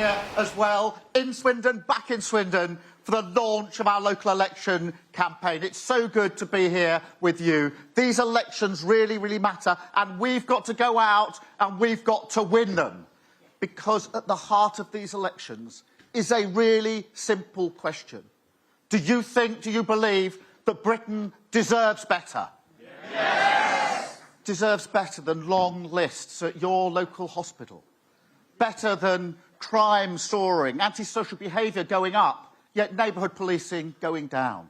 here as well, in Swindon, back in Swindon, for the launch of our local election campaign. It's so good to be here with you. These elections really, really matter, and we've got to go out and we've got to win them. Because at the heart of these elections is a really simple question. Do you believe that Britain deserves better? Yes! Deserves better than long lists at your local hospital? Better than crime soaring, antisocial behaviour going up, yet neighbourhood policing going down?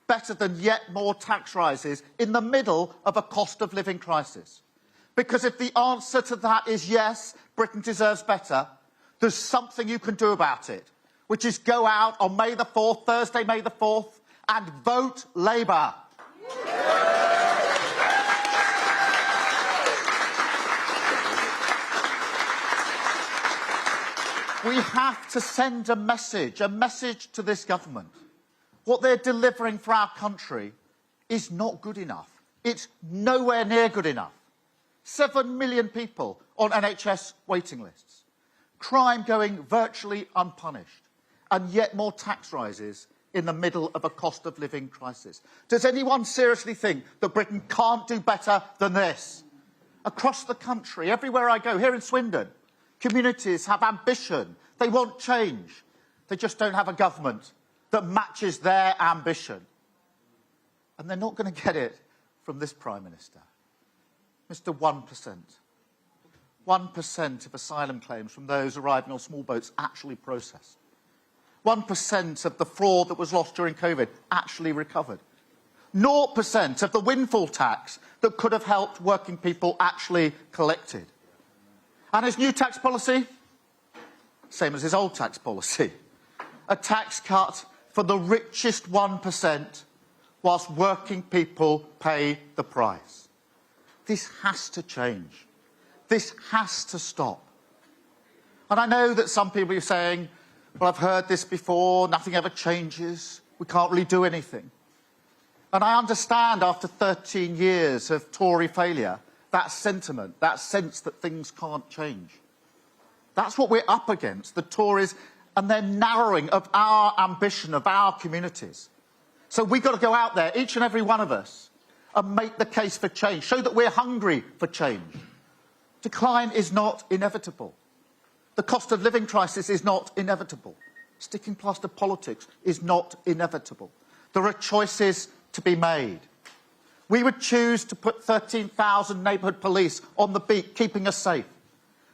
Better than yet more tax rises in the middle of a cost of living crisis? Because if the answer to that is yes, Britain deserves better, there's something you can do about it, which is go out on May the 4th, Thursday, May the 4th, and vote Labour. We have to send a message to this government. What they're delivering for our country is not good enough. It's nowhere near good enough. 7 million people on NHS waiting lists. Crime going virtually unpunished. And yet more tax rises in the middle of a cost of living crisis. Does anyone seriously think that Britain can't do better than this? Across the country, everywhere I go, here in Swindon, communities have ambition. They want change. They just don't have a government that matches their ambition. And they're not going to get it from this Prime Minister. Mr. 1%. 1% of asylum claims from those arriving on small boats actually processed. 1% of the fraud that was lost during COVID actually recovered. 0% of the windfall tax that could have helped working people actually collected. And his new tax policy? Same as his old tax policy. A tax cut for the richest 1%, whilst working people pay the price. This has to change. This has to stop. And I know that some people are saying, well, I've heard this before, nothing ever changes, we can't really do anything. And I understand, after 13 years of Tory failure, that sentiment, that sense that things can't change. That's what we're up against, the Tories and their narrowing of our ambition, of our communities. So we've got to go out there, each and every one of us, and make the case for change, show that we're hungry for change. Decline is not inevitable. The cost of living crisis is not inevitable. Sticking plaster politics is not inevitable. There are choices to be made. We would choose to put 13,000 neighbourhood police on the beat, keeping us safe.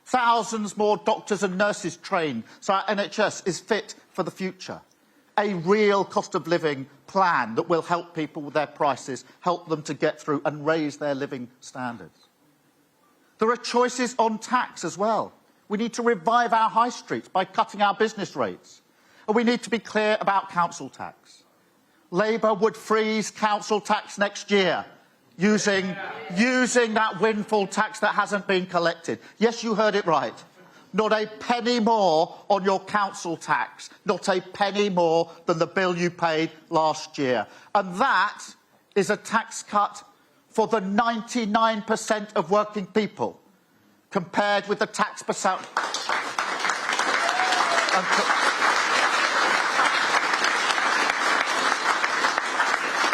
Thousands more doctors and nurses trained so our NHS is fit for the future. A real cost of living plan that will help people with their prices, help them to get through and raise their living standards. There are choices on tax as well. We need to revive our high streets by cutting our business rates. And we need to be clear about council tax. Labour would freeze council tax next year using that windfall tax that hasn't been collected. Yes, you heard it right. Not a penny more on your council tax. Not a penny more than the bill you paid last year. And that is a tax cut for the 99% of working people, compared with the tax percent.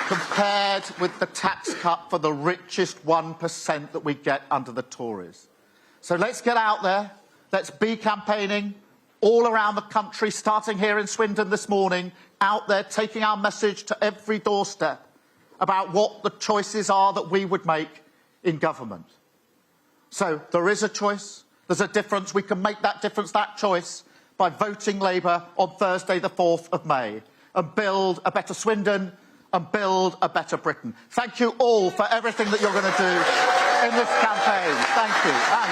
Compared with the tax cut for the richest 1% that we get under the Tories. So let's get out there. Let's be campaigning all around the country, starting here in Swindon this morning, out there taking our message to every doorstep about what the choices are that we would make in government. So there is a choice, there's a difference. We can make that difference, that choice, by voting Labour on Thursday the 4th of May and build a better Swindon and build a better Britain. Thank you all for everything that you're going to do in this campaign. Thank you. And